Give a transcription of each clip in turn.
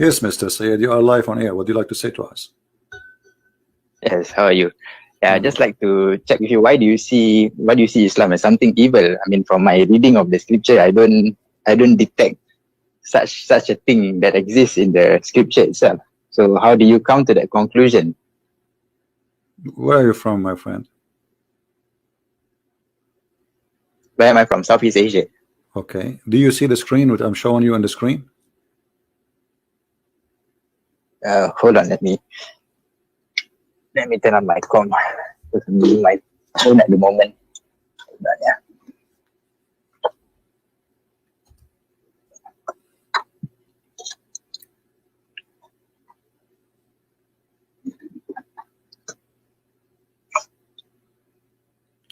Yes, Mr. Sayed, you are live on air. What do you like to say to us? Yes, how are you? Yeah, I'd just like to check with you. Why do you see Islam as something evil? I mean, from my reading of the scripture, I don't detect such a thing that exists in the scripture itself. So how do you come to that conclusion? Where are you from, my friend? Where am I from? Southeast Asia. Okay. Do you see the screen which I'm showing you on the screen? Hold on, let me turn on my com. Because I'm using my phone at the moment. Hold on, yeah.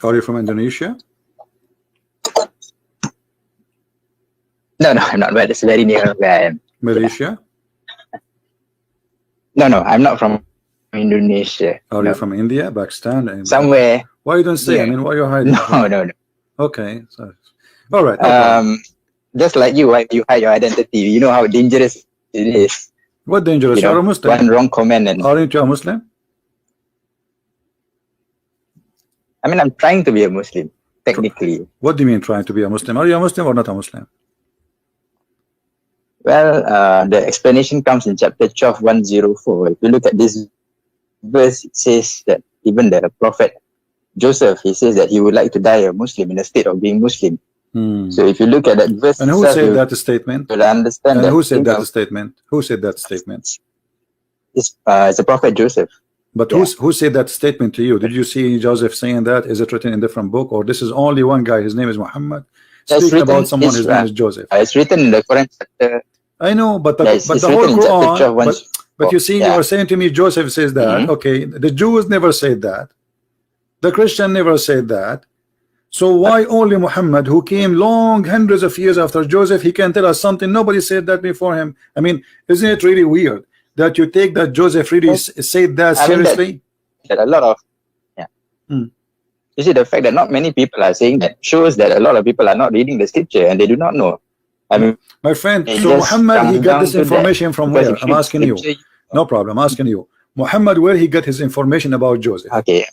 Are you from Indonesia? No, I'm not. But it's very near where I am. Malaysia? No, I'm not from Indonesia. Are you from India, Pakistan? Somewhere. Why you don't say? Yeah. I mean, why you hiding? No. Okay. So, all right. No just like you hide your identity. You know how dangerous it is. What dangerous? You You're know, a Muslim. one wrong comment and. Aren't you a Muslim? I mean, I'm trying to be a Muslim, technically. What do you mean trying to be a Muslim? Are you a Muslim or not a Muslim? Well, the explanation comes in chapter 12, 104. If you look at this verse, it says that even the prophet Joseph, he says that he would like to die a Muslim in the state of being Muslim. So if you look at that verse, and who said that statement? You'll understand. And that who said that statement? Who said that statement? It's the prophet Joseph. But who said that statement to you? Did you see Joseph saying that? Is it written in a different book, or this is only one guy? His name is Muhammad. Speaking about someone, his name is Joseph. It's written in the Quran chapter. I know, but the whole Quran. But you see, you are saying to me, Joseph says that. Okay, the Jews never said that. The Christian never said that. So why only Muhammad, who came long hundreds of years after Joseph, he can tell us something nobody said that before him? I mean, isn't it really weird that you take that Joseph really said that seriously? That a lot of you see, the fact that not many people are saying that shows that a lot of people are not reading the scripture and they do not know. I mean, my friend, so Muhammad, he got this information from where? I'm asking you. No problem, I'm asking you. Muhammad, where he got his information about Joseph? Okay.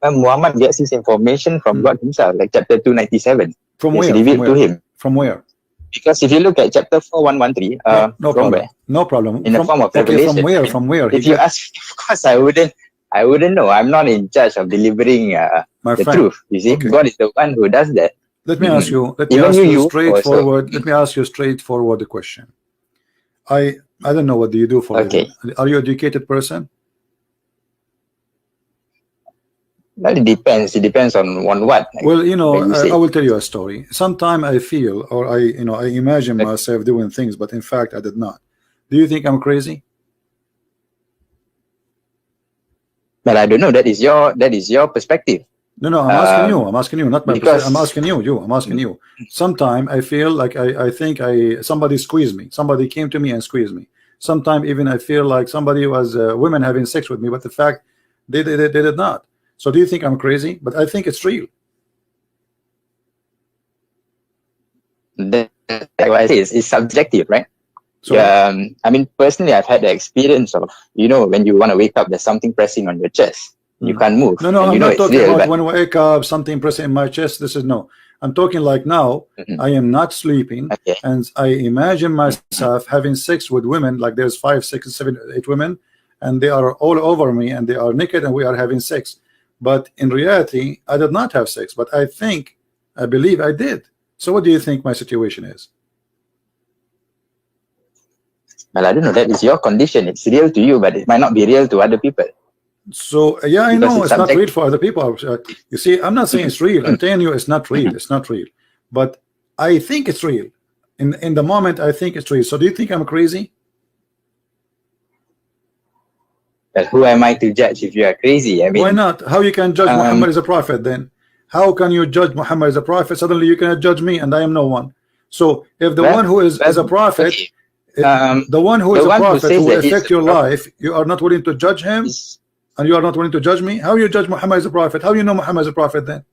Muhammad gets his information from God himself, like chapter 297. From where? Revealed to him. From where? Because if you look at chapter 4113, no problem. Where? No problem. In the form of revelation. From where? From where? If you ask, of course, I wouldn't know. I'm not in charge of delivering the truth. You see, God is the one who does that. Let me ask you. Let me ask you straightforward. Let me ask you straightforward the question. I don't know what do you do for living. Are you an educated person? Well, it depends. It depends on what. Well, you know, I will tell you a story. Sometimes I feel, or I imagine myself doing things, but in fact, I did not. Do you think I'm crazy? Well, I don't know. That is your perspective. No, I'm asking you. I'm asking you, not my perspective. I'm asking you. I'm asking you. Sometimes I feel like I think somebody squeezed me. Somebody came to me and squeezed me. Sometimes even I feel like somebody was women having sex with me, but the fact they did not. So do you think I'm crazy? But I think it's real. That's why I say it's subjective, right? So, I mean, personally, I've had the experience of, when you want to wake up, there's something pressing on your chest. You can't move. No, I'm not talking about when I wake up, something pressing in my chest. This is no. I'm talking like now. I am not sleeping, and I imagine myself having sex with women. Like there's 5, 6, 7, 8 women, and they are all over me, and they are naked, and we are having sex. But in reality, I did not have sex. But I believe I did. So what do you think my situation is? Well, I don't know. That is your condition. It's real to you, but it might not be real to other people. So yeah, I know it's not real for other people. You see, I'm not saying it's real. I'm telling you it's not real. It's not real. But I think it's real. In the moment, I think it's real. So do you think I'm crazy? Well, who am I to judge if you are crazy? I mean, why not? How you can judge Muhammad as a prophet then? How can you judge Muhammad as a prophet? Suddenly you cannot judge me, and I am no one. So if the one who is a prophet, the one who is a prophet who will affect your life, you are not willing to judge him, and you are not willing to judge me. How you judge Muhammad as a prophet? How you know Muhammad as a prophet then?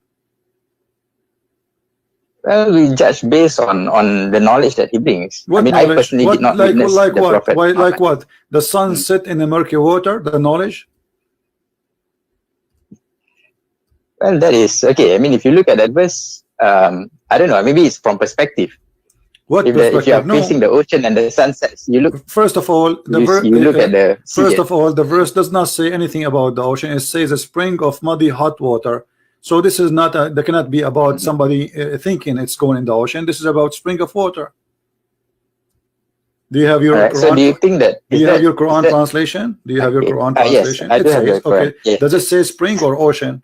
Well, we judge based on the knowledge that he brings. What I mean, knowledge? I personally did not witness like the what? Prophet. Why, like what? The sun set in the murky water. The knowledge. Well, that is okay. I mean, if you look at that verse, I don't know. Maybe it's from perspective. What If perspective? you are facing the ocean and the sun sets, you look. First of all, you look at the. First of all, the verse does not say anything about the ocean. It says a spring of muddy hot water. So this is not. That cannot be about somebody thinking it's going in the ocean. This is about spring of water. Do you have your Quran? So do you think that? Do you have your Quran translation? Do you have your Quran translation? Yes, I do have your Quran. Okay. Yes. Does it say spring or ocean?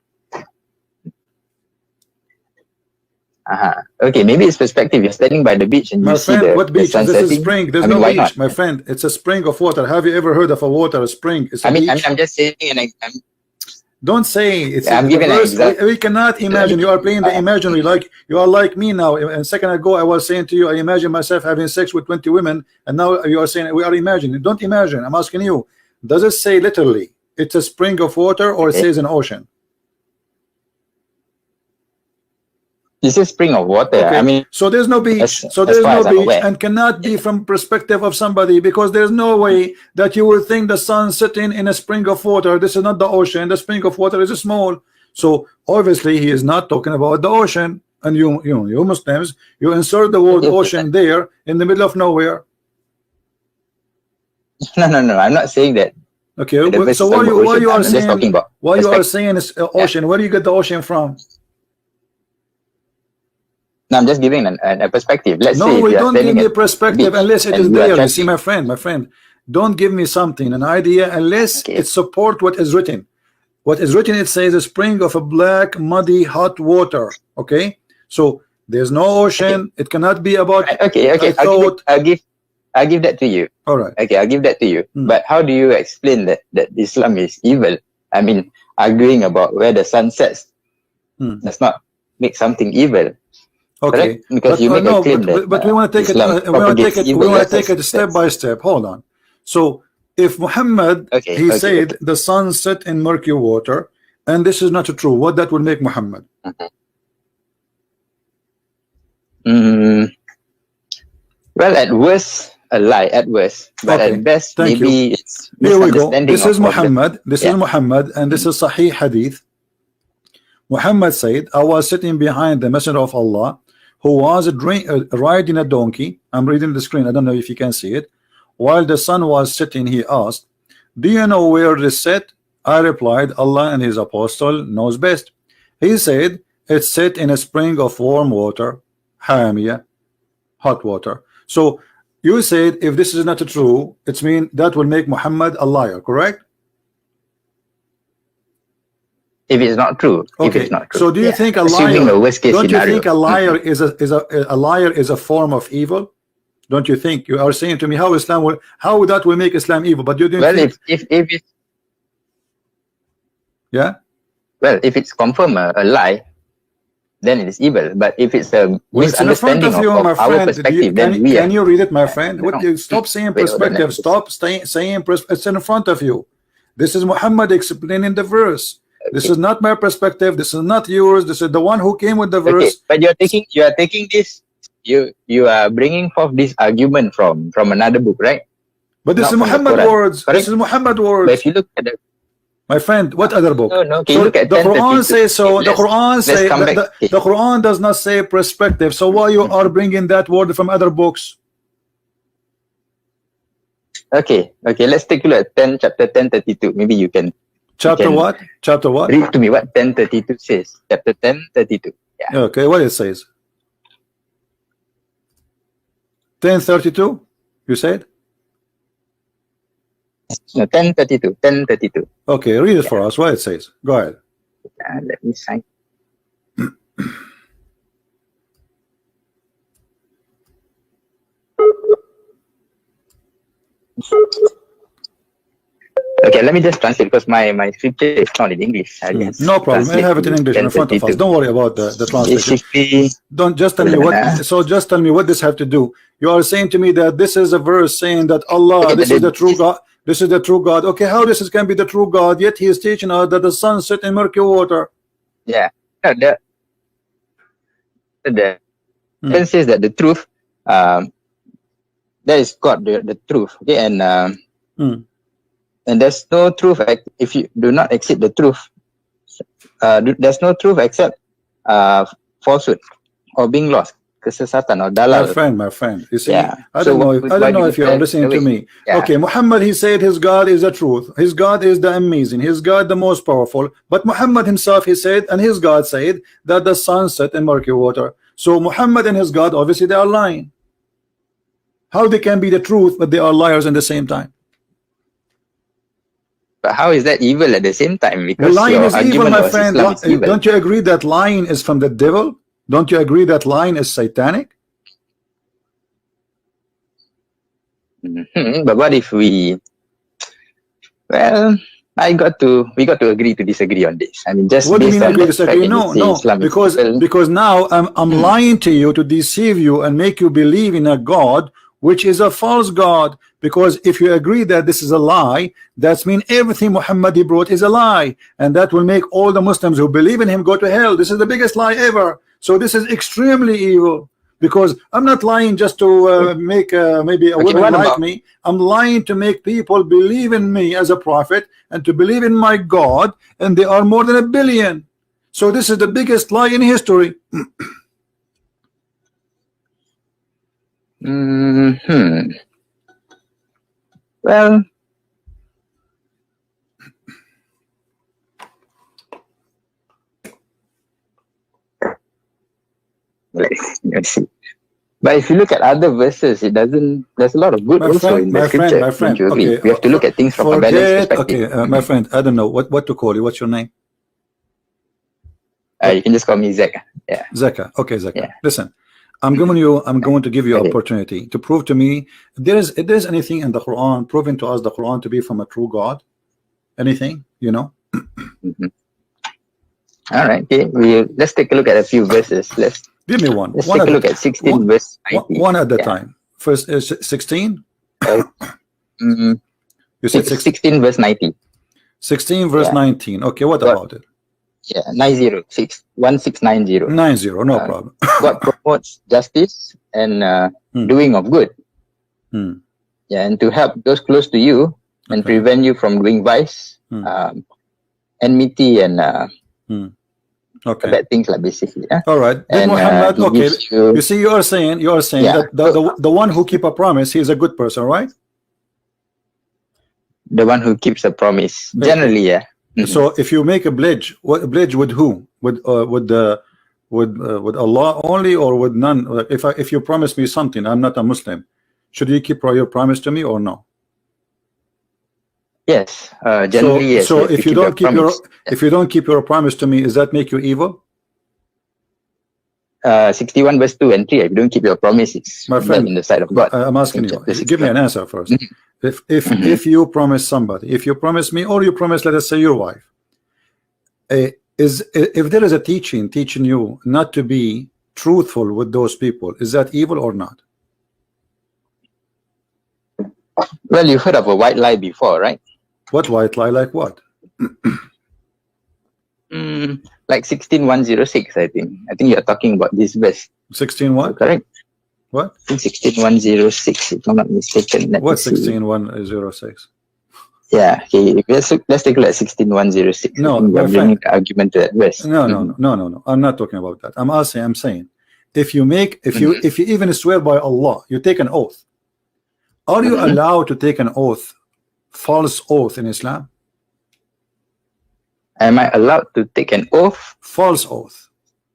Okay, maybe it's perspective. You're standing by the beach and my you friend, see the, what beach? The sun this setting. is spring. There's no beach, my friend. It's a spring of water. Have you ever heard of a water, a spring? It's a beach. I'm just saying Don't say it's. I'm giving an example. We cannot imagine. You are playing the imaginary, like you are like me now. A second ago, I was saying to you, I imagine myself having sex with 20 women, and now you are saying we are imagining. Don't imagine. I'm asking you. Does it say literally it's a spring of water, or it says an ocean? This is spring of water. Okay. I mean, so there's no beach. So there's no beach, and cannot be from perspective of somebody, because there's no way that you will think the sun sitting in a spring of water. This is not the ocean. The spring of water is small. So obviously he is not talking about the ocean. And you Muslims, you insert the word ocean there in the middle of nowhere. No. I'm not saying that. Okay. So why you are saying it's ocean? Where do you get the ocean from? No, I'm just giving a perspective. Let's say no, we don't give me a perspective unless it is there. You see, my friend, don't give me something, an idea, unless it support what is written. What is written, it says a spring of a black, muddy, hot water. Okay, so there's no ocean. It cannot be about. Okay. I'll give that to you. All right. Okay, I'll give that to you. But how do you explain that Islam is evil? I mean, arguing about where the sun sets does not make something evil. Okay, correct? Because you make a claim but we want to take Islam it. We want to take it step by step. Hold on. So if Muhammad said the sun set in murky water, and this is not true, what that will make Muhammad? Well, at worst, a lie. At worst, but at best, maybe it's here we go. This is Muhammad. This is Muhammad, and this is Sahih Hadith. Muhammad said, I was sitting behind the Messenger of Allah, who was riding a donkey. I'm reading the screen. I don't know if you can see it. While the sun was setting, he asked, do you know where it is set? I replied, Allah and his apostle knows best. He said, it's set in a spring of warm water, hamia, hot water. So you said if this is not true, it means that will make Muhammad a liar, correct? If it's not true. Okay. If it's not true. So do you think a liar? Don't you think a liar is a form of evil? Don't you think? You are saying to me how that will make Islam evil, but you don't. Well, if it's well, if it's confirmed a lie, then it is evil. But if it's a misunderstanding of our perspective, then we can you read it, my friend? Stop saying perspective. Stop saying it's in front of you. This is Muhammad explaining the verse. This is not my perspective. This is not yours. This is the one who came with the verse. But you are taking this. You are bringing forth this argument from another book, right? But this is Muhammad words. Correct? This is Muhammad words. But if you look at the, my friend, what other book? No. So look at the Quran says so. The Quran says the Quran does not say perspective. So why you are bringing that word from other books? Okay. Let's take a look at chapter 10:32. Maybe you can. Chapter what? Chapter what? Read to me what 10:32 says. Chapter 10:32. Yeah. Okay, what it says? 10:32. You said? No, 10:32. 10:32. Okay, read it for us. What it says? Go ahead. Let me sign. Okay, let me just translate because my scripture is not in English. No problem. I have it in English in front of us. Don't worry about the translation. Don't just tell me what. So just tell me what this have to do. You are saying to me that this is a verse saying that Allah, this is the true God. This is the true God. Okay, how this can be the true God? Yet He is teaching us that the sun set in murky water. Yeah. Then says that the truth, that is God, the truth. Okay, and there's no truth if you do not accept the truth. There's no truth except falsehood or being lost, kesesatan or dalal. My friend, you see, I don't know if you're listening to me. Okay, Muhammad, he said his God is the truth, his God is the amazing, his God the most powerful. But Muhammad himself, he said, and his God said that the sun set in murky water. So Muhammad and his God, obviously they are lying. How they can be the truth, but they are liars at the same time? But how is that evil at the same time? Because lying is evil, my friend. Don't you agree that lying is from the devil? Don't you agree that lying is satanic? But what if we we got to agree to disagree on this. I mean, just what do you mean agree to disagree? No, because now I'm lying to you to deceive you and make you believe in a God which is a false God. Because if you agree that this is a lie, that means everything Muhammad he brought is a lie, and that will make all the Muslims who believe in him go to hell. This is the biggest lie ever. So this is extremely evil, because I'm not lying just to make maybe a woman like me. I'm lying to make people believe in me as a prophet and to believe in my God, and they are more than 1 billion. So this is the biggest lie in history. Well, let's see. But if you look at other verses, it doesn't. There's a lot of good also in the scripture. My friend, okay, we have to look at things from a balanced perspective. Okay, my friend, I don't know what to call you. What's your name? You can just call me Zeka. Yeah. Zeka. Okay, Zeka. Yeah. Listen. I'm going to give you opportunity to prove to me if there's anything in the Quran proving to us the Quran to be from a true God. Anything, you know? All right. Okay. Let's take a look at a few verses. Let's give me one. Let's take a look at 16 verse 90. One at a time. First is 16. You said 16 verse 90. 16 verse 19. Okay. What about it? Yeah, 1690. 90, no problem. God promotes justice and doing of good. Yeah, and to help those close to you and prevent you from doing vice, enmity, and bad things, like basically. All right. And Muhammad, you see, you are saying that the one who keep a promise, he is a good person, right? The one who keeps a promise, generally, yeah. So if you make a pledge, what a pledge with who? With Allah only, or with none? If you promise me something, I'm not a Muslim, should you keep your promise to me or no? Yes, generally yes. So if you don't keep your promise to me, does that make you evil? 61 verse 2 and 3. If you don't keep your promise, it's my friend in the sight of God. I'm asking you. Give me an answer first. If you promise somebody, if you promise me, or you promise, let us say, your wife, if there is a teaching you not to be truthful with those people, is that evil or not? Well, you've heard of a white lie before, right? What white lie? Like what? Like 16106, I think you're talking about this verse. 16 what? Correct. What? 16106, if I'm not mistaken. What 16106? Yeah, okay. Let's take a look at 16106. No, we're bringing the argument to that verse. No. I'm not talking about that. I'm saying, if you even swear by Allah, you take an oath. Are you allowed to take an oath, false oath in Islam? Am I allowed to take an oath? False oath,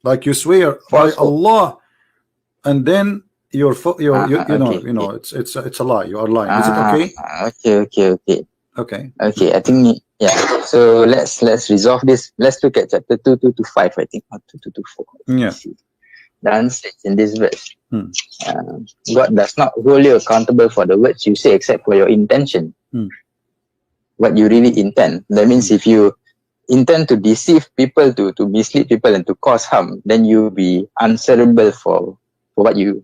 like you swear by Allah, and then it's a lie. You are lying. Is it okay? Okay. I think so let's resolve this. Let's look at chapter 2:2-5, I think, or 2:2-4. Yeah. Then states in this verse, God does not hold you accountable for the words you say except for your intention. What you really intend. That means if you intend to deceive people, to mislead people, and to cause harm, then you'll be answerable for the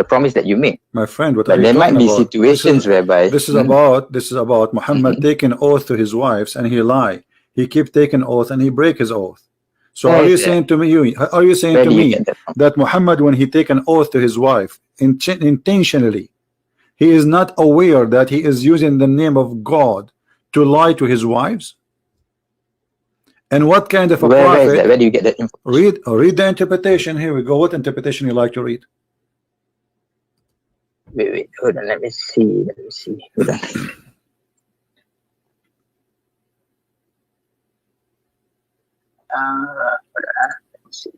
promise that you make. My friend, but there might be situations whereby this is about Muhammad taking oath to his wives, and he lie. He keep taking oath and he break his oath. So are you saying to me, that Muhammad, when he take an oath to his wife intentionally, he is not aware that he is using the name of God to lie to his wives? And what kind of a prophet? Where do you get that information? Read the interpretation. Here we go. What interpretation you like to read? Wait, hold on. Let me see. Hold on. Let me see.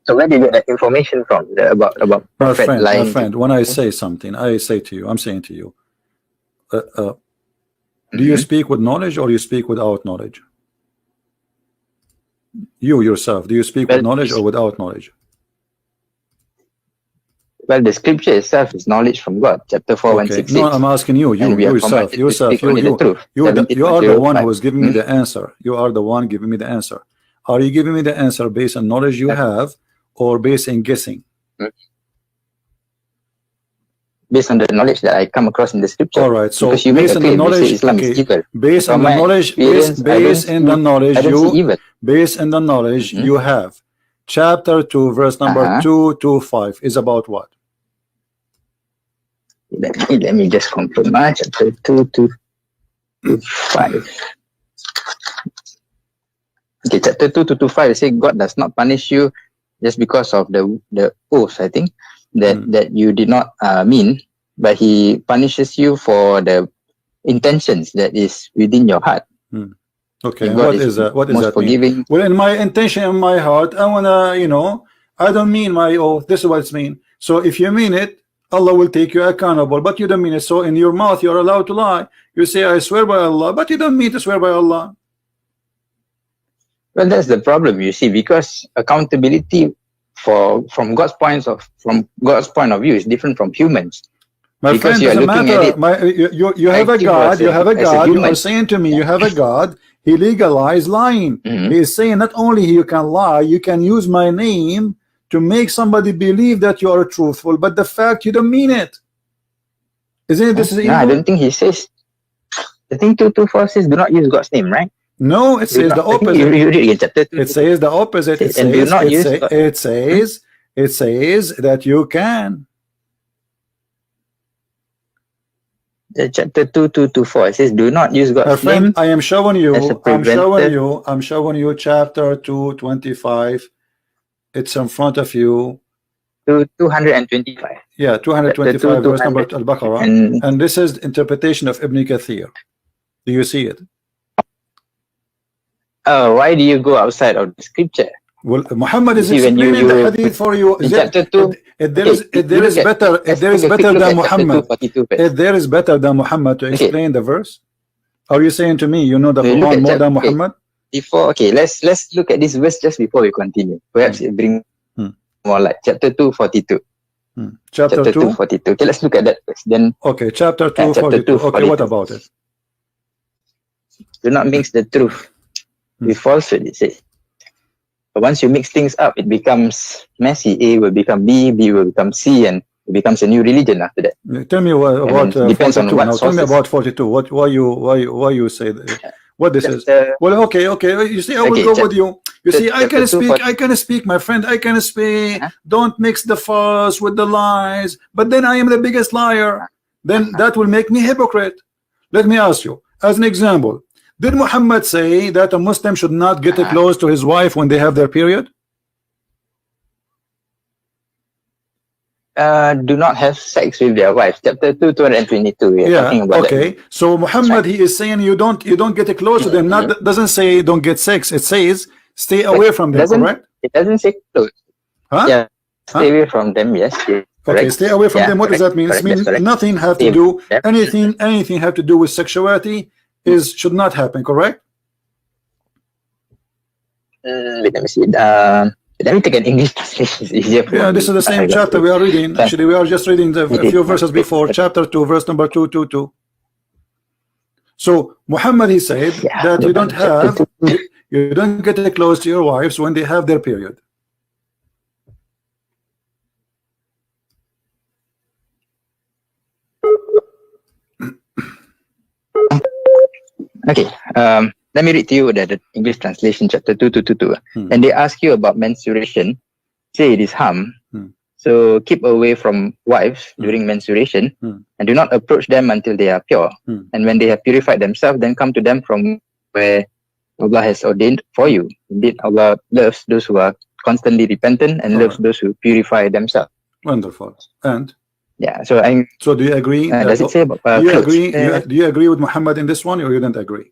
So where do you get that information from? About prophet lying? My friend, when I say something, I say to you, I'm saying to you, do you speak with knowledge or you speak without knowledge? You yourself, do you speak with knowledge or without knowledge? Well, the scripture itself is knowledge from God. Chapter 4, 166. No, I'm asking you, yourself. You are the one who is giving me the answer. You are the one giving me the answer. Are you giving me the answer based on knowledge you have, or based on guessing? Based on the knowledge that I come across in the scripture. All right. So based on the knowledge, based on the knowledge you have, chapter 2, verse number 225 is about what? Let me just confirm. Chapter 225. Okay, chapter 225 it says God does not punish you just because of the oath, I think, that you did not mean, but he punishes you for the intentions that is within your heart. Okay, what is that? What does that mean? Well, in my intention in my heart, I wanna, I don't mean my oath. This is what it's mean. So if you mean it, Allah will take you accountable, but you don't mean it. So in your mouth, you're allowed to lie. You say, I swear by Allah, but you don't mean to swear by Allah. Well, that's the problem, you see, because accountability from God's point of view is different from humans. My because friend, doesn't matter. You have a God. You have a God. You are saying to me, you have a God. He legalized lying. He is saying not only you can lie, you can use my name to make somebody believe that you are truthful, but the fact you don't mean it. Isn't it? This is evil? No, I don't think he says. I think 224 says do not use God's name, right? No, it says the opposite. It says the opposite. It says that you can. Chapter 2224 it says do not use God's name. I am showing you. I'm showing you chapter 225. It's in front of you. 225. Yeah, 225 verse number Al-Baqarah, and this is interpretation of Ibn Kathir. Do you see it? Why do you go outside of the scripture? Well, Muhammad is explaining the hadith for you. If there is better than Muhammad to explain the verse, are you saying to me you know the Quran more than Muhammad? Let's look at this verse just before we continue. Perhaps it brings more light. Chapter 242. Chapter 242. Okay, let's look at that first. Then chapter 242. Okay, what about it? Do not mix the truth with falsehood, it says. But once you mix things up, it becomes messy. A will become B, B will become C, and it becomes a new religion after that. Tell me about 42. Now tell me about 42. Why you say that? What this is? Well, okay. You see, I will go with you. You see, I can speak, my friend. I can speak. Don't mix the false with the lies. But then I am the biggest liar. Then that will make me hypocrite. Let me ask you, as an example, did Muhammad say that a Muslim should not get close to his wife when they have their period? Do not have sex with their wife. Chapter 222. We are talking about that. So Muhammad, he is saying you don't get close to them. Not doesn't say don't get sex. It says stay away from them. Correct? It doesn't say close. Yeah, stay away from them. Yes. Okay, stay away from them. What does that mean? It means nothing have to do anything have to do with sexuality should not happen. Correct? Let me see. Let me take an English translation. It's easier for me. This is the same chapter we are reading. Actually, we are just reading a few verses before, chapter 2, verse number 222. So Muhammad, he said that you don't get close to your wives when they have their period. Okay. let me read to you the English translation, chapter 2:222. And they ask you about menstruation, say it is harm. So keep away from wives during menstruation, and do not approach them until they are pure. And when they have purified themselves, then come to them from where Allah has ordained for you. Indeed, Allah loves those who are constantly repentant and loves those who purify themselves. Wonderful. And yeah, so do you agree? Does it say about do you agree? Do you agree with Muhammad in this one, or you don't agree?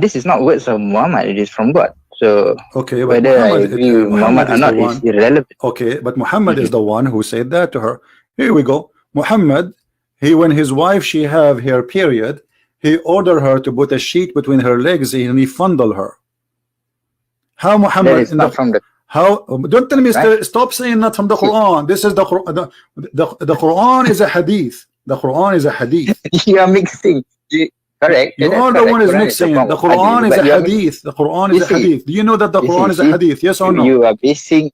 This is not words of Muhammad; it is from God. So okay, but whether I agree with Muhammad or not is irrelevant. Okay, but Muhammad is the one who said that to her. Here we go. Muhammad, when his wife she have her period, he ordered her to put a sheet between her legs and he fondled her. How Muhammad don't tell me, right? Stop saying not from the Quran. This is the Quran. The Quran is a hadith. The Quran is a hadith. You are mixing. Correct. You are the one is mixing. The Quran is a hadith. The Quran is a hadith. Do you know that the Quran is a hadith? Yes or no? You are basing,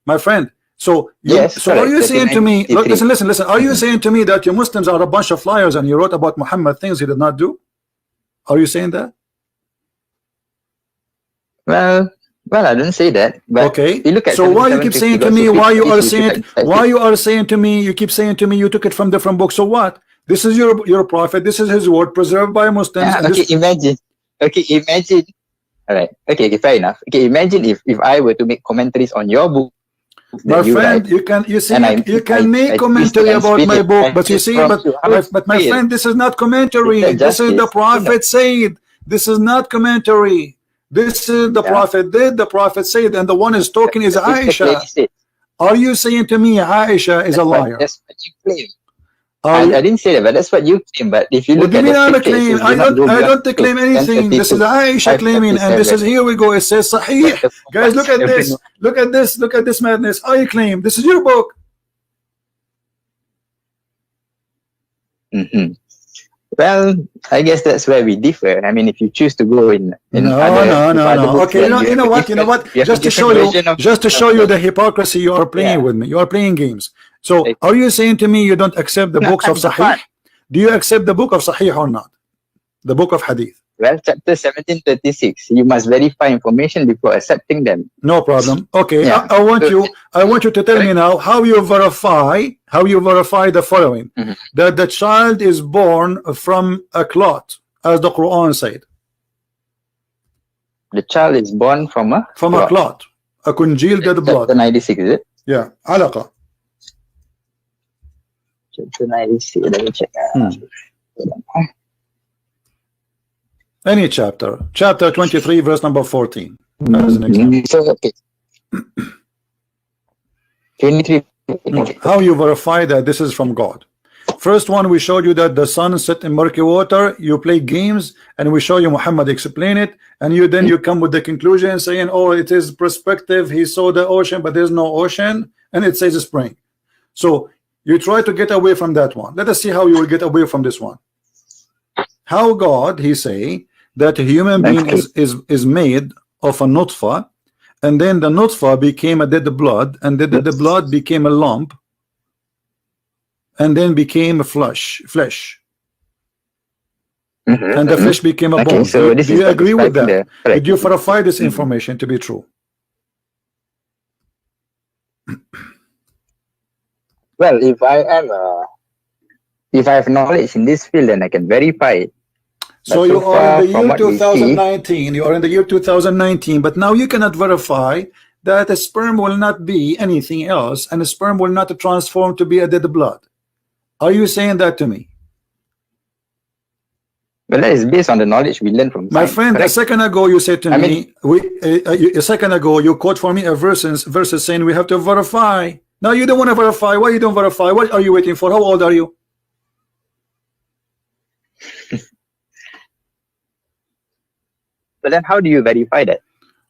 my friend. So are you saying to me? Listen. Are you saying to me that you Muslims are a bunch of liars and you wrote about Muhammad things he did not do? Are you saying that? Well, I don't say that. But okay. You look at so why you keep saying to me? Why you are saying? Why you are saying to me? You keep saying to me you took it from different books. So what? This is your prophet. This is his word preserved by Muslims. Imagine. All right. Okay, fair enough. Okay, imagine if I were to make commentaries on your book. My friend, you can make commentary about my book, but you see, but my friend, this is not commentary. This is the prophet said. This is not commentary. This is the prophet did. The prophet said, and the one is talking is Aisha. Are you saying to me Aisha is a liar? That's what you claim. I didn't say that, but that's what you claim. But if you look at the claim, I don't claim anything. This is Aisha claiming, and this is here we go. It says Sahih. Guys, look at this. Look at this. Look at this madness. I claim this is your book. Well, I guess that's where we differ. I mean, if you choose to go in no. Okay, you know what? Just to show you the hypocrisy you are playing with me. You are playing games. So, are you saying to me you don't accept the books of Sahih? Do you accept the book of Sahih or not? The book of Hadith. Well, chapter 1736. You must verify information before accepting them. No problem. Okay, I want you to tell me now how you verify the following: that the child is born from a clot, as the Quran said. The child is born from a clot, a congealed dead blood. Chapter 96, is it? Yeah, alaqa. Chapter 96. Let me check. Any chapter 23 verse number 14 as an example. Okay. 23. How you verify that this is from God? First one, we showed you that the sun set in murky water. You play games, and we show you Muhammad explain it, and you come with the conclusion saying, oh, it is perspective. He saw the ocean, but there's no ocean, and it says spring. So you try to get away from that one. Let us see how you will get away from this one. How God, he say that a human being is made of a nutfa, and then the nutfa became a dead blood, and then the blood became a lump, and then became a flesh, and the flesh became a bone. So do you agree with that? Did you verify this information to be true? Well, if I have knowledge in this field, then I can verify it. So you are in the year 2019. You are in the year 2019, but now you cannot verify that a sperm will not be anything else, and a sperm will not transform to be a dead blood. Are you saying that to me? Well, that is based on the knowledge we learn from science. My friend, a second ago you said to me, a second ago you quote for me a verses saying we have to verify. Now you don't want to verify. Why you don't verify? What are you waiting for? How old are you? But then how do you verify that?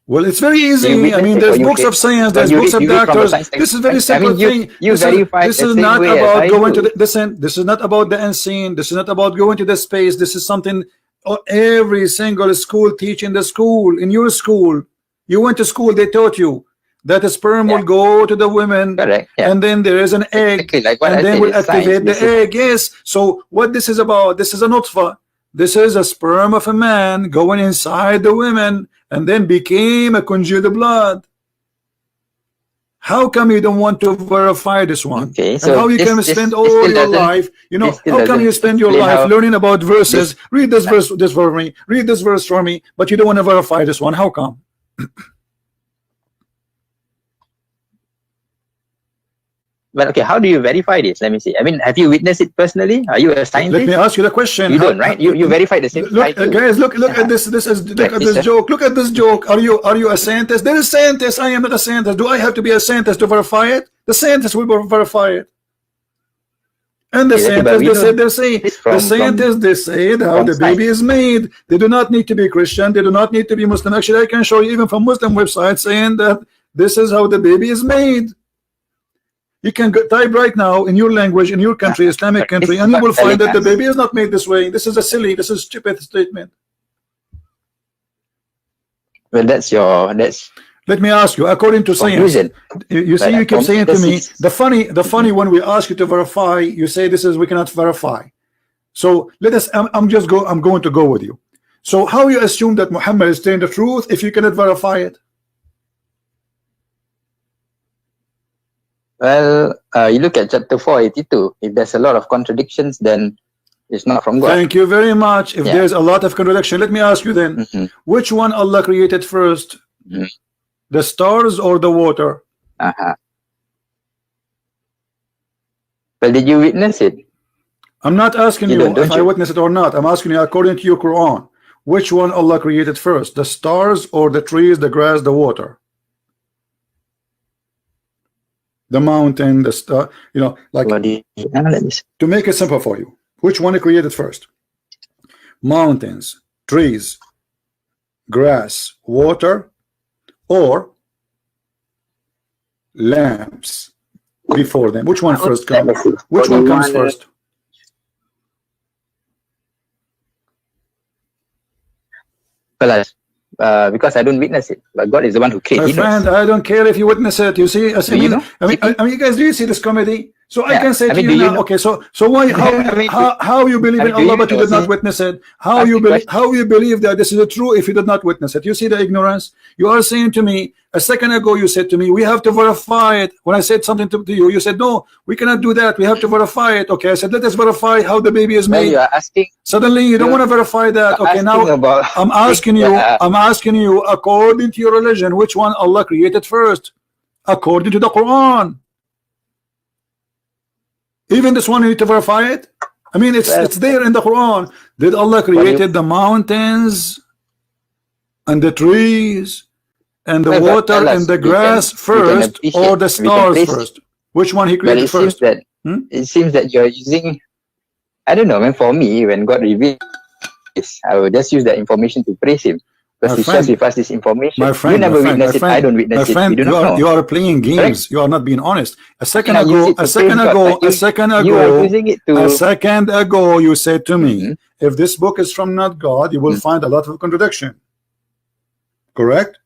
Well, it's very easy. I mean, there's books of science, there's books of doctors. This is very simple thing. This is not about going to the, listen, this is not about the unseen. This is not about going to the space. This is something every single school teach in the school, in your school. You went to school, they taught you that the sperm will go to the women. Correct. Yeah. And then there is an egg, Exactly like what and I then said, will it's activate science. the egg. Yes. So what this is about? This is a nutfa. This is a sperm of a man going inside the women, and then became a congealed blood. How come you don't want to verify this one? Okay, So and how you can spend all your life, you know, how come you spend your life learning about verses? Read this verse, this for me. Read this verse for me, but you don't want to verify this one. How come? But okay, how do you verify this? Let me see. I mean, have you witnessed it personally? Are you a scientist? Let me ask you the question. You don't, right? You verify the same. Look, guys, look at this. Look at this joke. Look at this joke. Are you a scientist? There is scientist. I am not a scientist. Do I have to be a scientist to verify it? The scientist will verify it. And the scientists, the scientists, they say how the baby is made. They do not need to be Christian. They do not need to be Muslim. Actually, I can show you even from Muslim websites saying that this is how the baby is made. You can type right now in your language, in your country, Islamic country, and you will find that the baby is not made this way. This is a silly, this is stupid statement. Well, that's. Let me ask you, according to science, you see, you keep saying to me, the funny when we ask you to verify, you say this is we cannot verify. So let us. I'm going to go with you. So how you assume that Muhammad is telling the truth if you cannot verify it? Well, you look at chapter 482. If there's a lot of contradictions, then it's not from God. Thank you very much. If there's a lot of contradiction, let me ask you then, which one Allah created first? The stars or the water? Well, did you witness it? I'm not asking you if I witnessed it or not. I'm asking you according to your Quran. Which one Allah created first? The stars or the trees, the grass, the water? The mountain, the star, you know, like to make it simple for you, which one he created first? Mountains, trees, grass, water, or lamps before them? Which one first comes? Which one comes first? Well, because I don't witness it, but God is the one who created. My friend, I don't care if you witness it. You see, I mean, you guys, do you see this comedy? So I can say to you now, okay, so why, how you believe in Allah but you did not witness it? How you believe that this is true if you did not witness it? You see the ignorance? You are saying to me, a second ago you said to me, we have to verify it. When I said something to you, you said, no, we cannot do that. We have to verify it. Okay, I said, let us verify how the baby is made. You are asking. Suddenly you don't want to verify that. Okay, now I'm asking you, according to your religion, which one Allah created first? According to the Quran. Even this one you need to verify it. I mean, it's there in the Quran. Did Allah created the mountains and the trees and the water and the grass first, or the stars first? Which one he created first? It seems that you're using, I don't know, man. For me, when God reveals this, I will just use that information to praise Him. Because He shares with us this information. You never witness it. I don't witness it. You are playing games. Right? You are not being honest. A second ago, you said to me, if this book is from not God, you will find a lot of contradiction. Correct?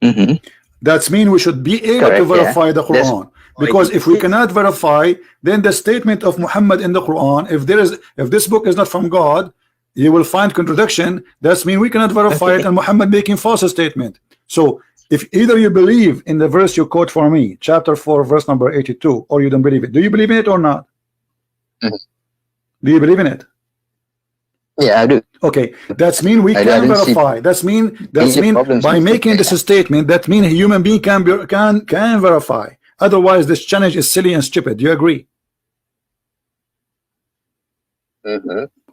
That means we should be able to verify the Quran. Because if we cannot verify, then the statement of Muhammad in the Quran, if this book is not from God, you will find contradiction. That means we cannot verify it, and Muhammad making false statement. So if either you believe in the verse you quote for me, chapter 4, verse number 82, or you don't believe it. Do you believe in it or not? Do you believe in it? Yeah, I do. Okay, that means we can verify. That means by making this statement, that means a human being can verify. Otherwise, this challenge is silly and stupid. Do you agree?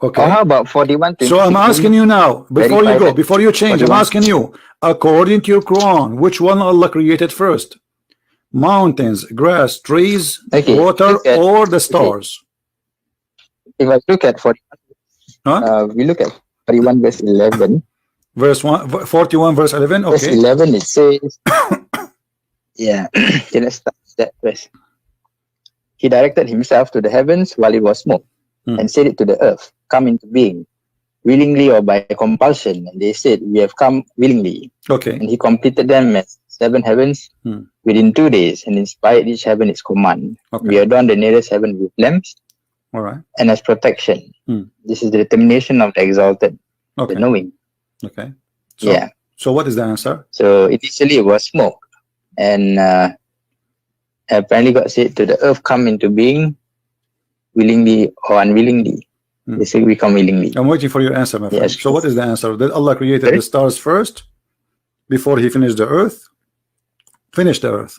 Okay. How about 41? So I'm asking you now, before you go, before you change, 41. I'm asking you, according to your Quran, which one Allah created first? Mountains, grass, trees, water, or the stars? If I look at 41, we look at 41 verse 11. Verse 41 verse 11. Okay. Verse 11 it says, yeah. Let's start that verse. He directed Himself to the heavens while it was smoke, and said it to the earth, come into being, willingly or by compulsion. And they said, we have come willingly. Okay. And He completed them as 7 heavens within 2 days, and inspired each heaven its command. Okay. We adorn the nearest heaven with lamps, All right. and as protection. This is the determination of the exalted, Okay. the knowing. Okay. So, Yeah. So what is the answer? So initially it was smoke, and apparently God said to the earth, come into being willingly or unwillingly. They say we come willingly. I'm waiting for your answer, my friend. Yes. So what is the answer? Did Allah created Sorry? the stars first before he finished the earth? Finish the earth,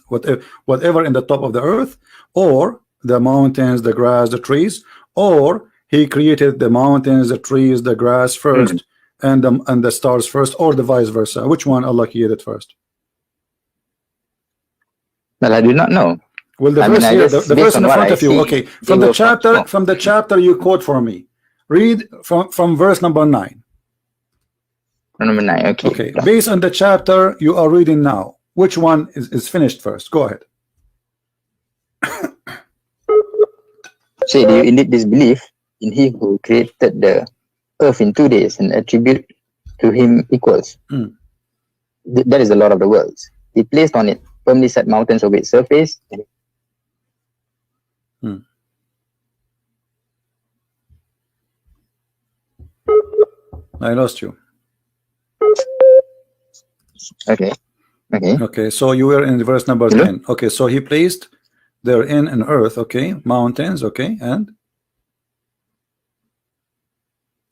whatever in the top of the earth, or the mountains, the grass, the trees, or he created the mountains, the trees, the grass first, and the stars first, or the vice versa? Which one Allah created first? Well, I do not know. Well, the verse here, the verse in front of you. Okay, from the chapter you quote for me. Read from verse number 9. Number 9. Okay. Okay. Based on the chapter you are reading now, which one is finished first? Go ahead. Say, do you indeed disbelieve in He who created the earth in 2 days and attribute to Him equals? That is the Lord of the worlds. He placed on it firmly set mountains over its surface. I lost you. Okay. Okay. Okay, so you were in verse number 10. Okay, so he placed therein an earth, okay, mountains, okay, and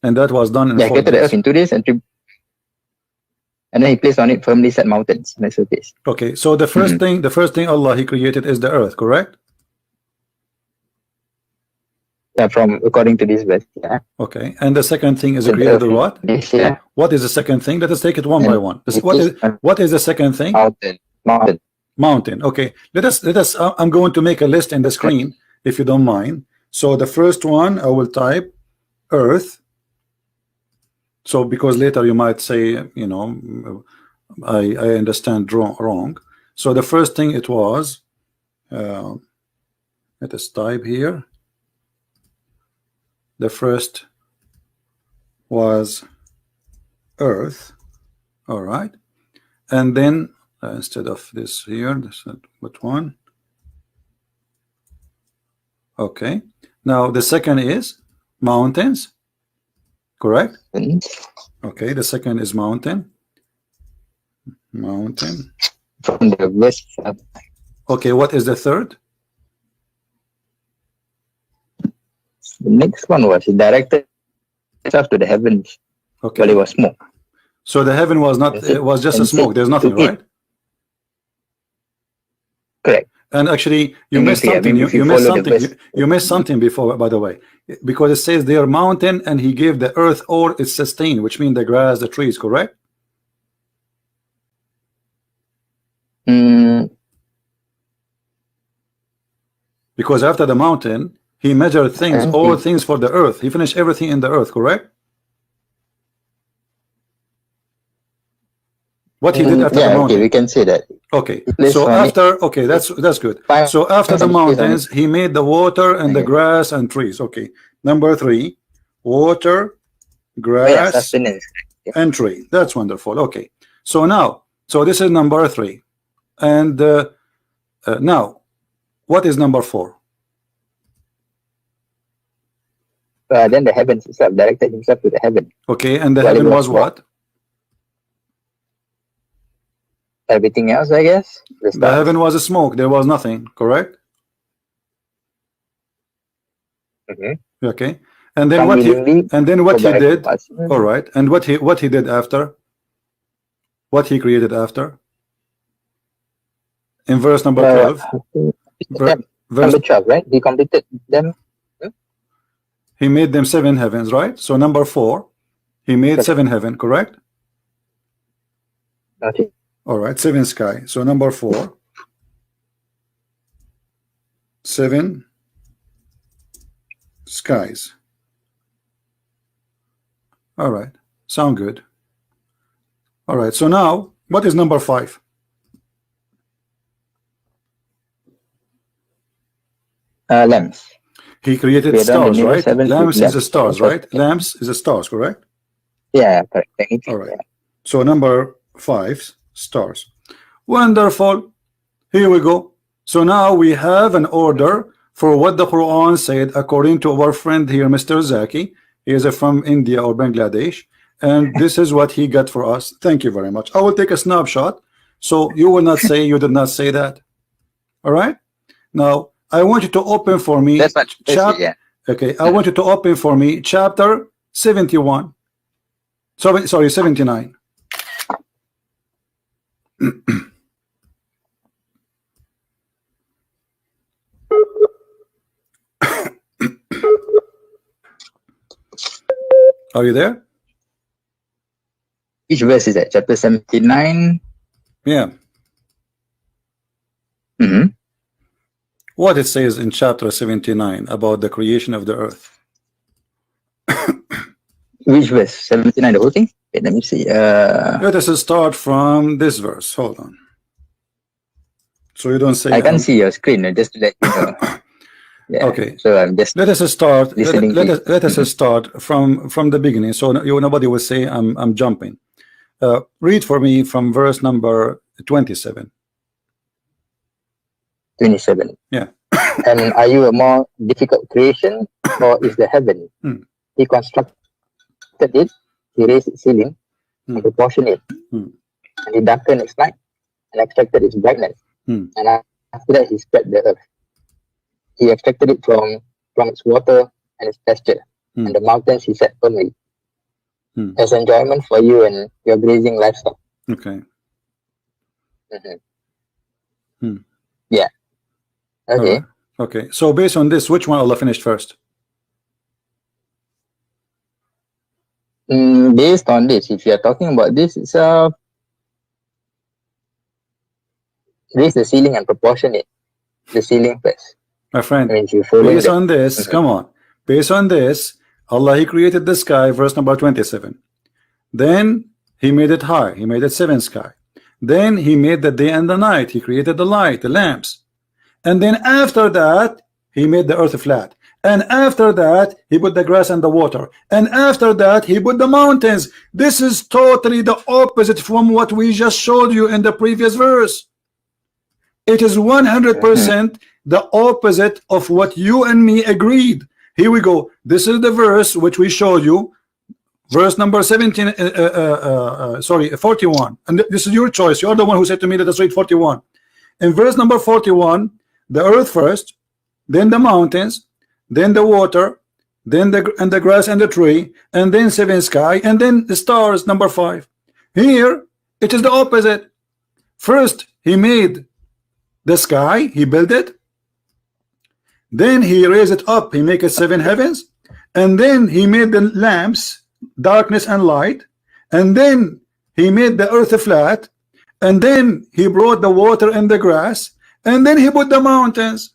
that was done in 4 created the days. earth in 2 days and then he placed on it firmly set mountains on its surface. Okay, so the first thing Allah he created is the earth, correct? Yeah, from according to this verse. Yeah. Okay, and the second thing is created what? Yeah. What is the second thing? Let us take it one by one. What is the second thing? Mountain. Mountain. Okay, let us. I'm going to make a list in the screen if you don't mind. So the first one I will type earth. So because later you might say, you know, I understand wrong. So the first thing it was. Let us type here. The first was earth. All right, and then instead of this here, this what one? Okay, now the second is mountains, correct? Okay, the second is mountain. From the west. Okay, what is the third? The next one was he directed itself to the heavens. Okay, but it was smoke. So the heaven was not. It was just a smoke. There's nothing, right? Correct. And actually, you missed something. You missed something. You missed something before, by the way, because it says they are mountain, and he gave the earth or its sustain, which means the grass, the trees. Correct? Because after the mountain, he measured things, all things for the earth. He finished everything in the earth. Correct? What he did after the mountain. Okay, we can say that. Okay, so after, okay, that's good. So after the mountains, he made the water and the grass and trees. Okay, number 3, water, grass, and tree. That's wonderful. Okay, so now, so this is number 3, and now, what is number 4? Then the heavens itself directed himself to the heaven. Okay, and the heaven was what? Everything else, I guess. The heaven was a smoke. There was nothing. Correct. Okay, and then what he did. All right, and what he did after. What he created after. In verse number 12. Verse 12, right? He completed them. He made them 7 heavens, right? So number 4, he made 7 heaven, correct? Okay. All right, 7 sky. So number 4, 7 skies. All right, sound good. All right, so now what is number 5? Lamps. He created stars, right? Lamps is the stars, right? Lamps is the stars, correct? Yeah, correct. All right. So number 5, stars. Wonderful. Here we go. So now we have an order for what the Quran said according to our friend here, Mr. Zaki. He is from India or Bangladesh, and this is what he got for us. Thank you very much. I will take a snapshot so you will not say you did not say that. All right. Now I want you to open for me. That's much. Yeah. Okay, I want you to open for me chapter 71. Sorry, 79. Are you there? Which verse is that? Chapter 79. Yeah. What it says in chapter 79 about the creation of the earth. Which verse? 79, the whole thing? Okay, let me see. Let us start from this verse. Hold on. So you don't say I can't see your screen, just to let you know. Yeah. Okay. So I'm just let us start. listening. Let us start from the beginning. So nobody will say I'm jumping. Read for me from verse number 27. 27. Yeah. And are you a more difficult creation, or is the heaven? He constructed it, he raised its ceiling, and proportioned it, and he darkened its night, and extracted its brightness. And after that, he spread the earth. He extracted it from its water and its pasture, and the mountains he set firmly, as enjoyment for you and your grazing livestock. Okay. Yeah. Okay. Okay. So based on this, which one Allah finished first? Based on this, if you are talking about this, it's raise the ceiling and proportion it. The ceiling first. My friend, I mean, based on this, come on. Based on this, Allah, He created the sky, verse number 27. Then He made it high. He made it seven sky. Then He made the day and the night. He created the light, the lamps. And then after that, He made the earth flat. And after that, He put the grass and the water. And after that, He put the mountains. This is totally the opposite from what we just showed you in the previous verse. It is 100% the opposite of what you and me agreed. Here we go. This is the verse which we showed you. Verse number 17, 41. And this is your choice. You're the one who said to me, let us read 41. In verse number 41, the earth first, then the mountains, then the water, then the grass and the tree, and then seven sky, and then the stars, number 5. Here, it is the opposite. First, He made the sky, He built it. Then He raised it up, He made it 7 heavens. And then He made the lamps, darkness and light. And then He made the earth flat. And then He brought the water and the grass. And then He put the mountains.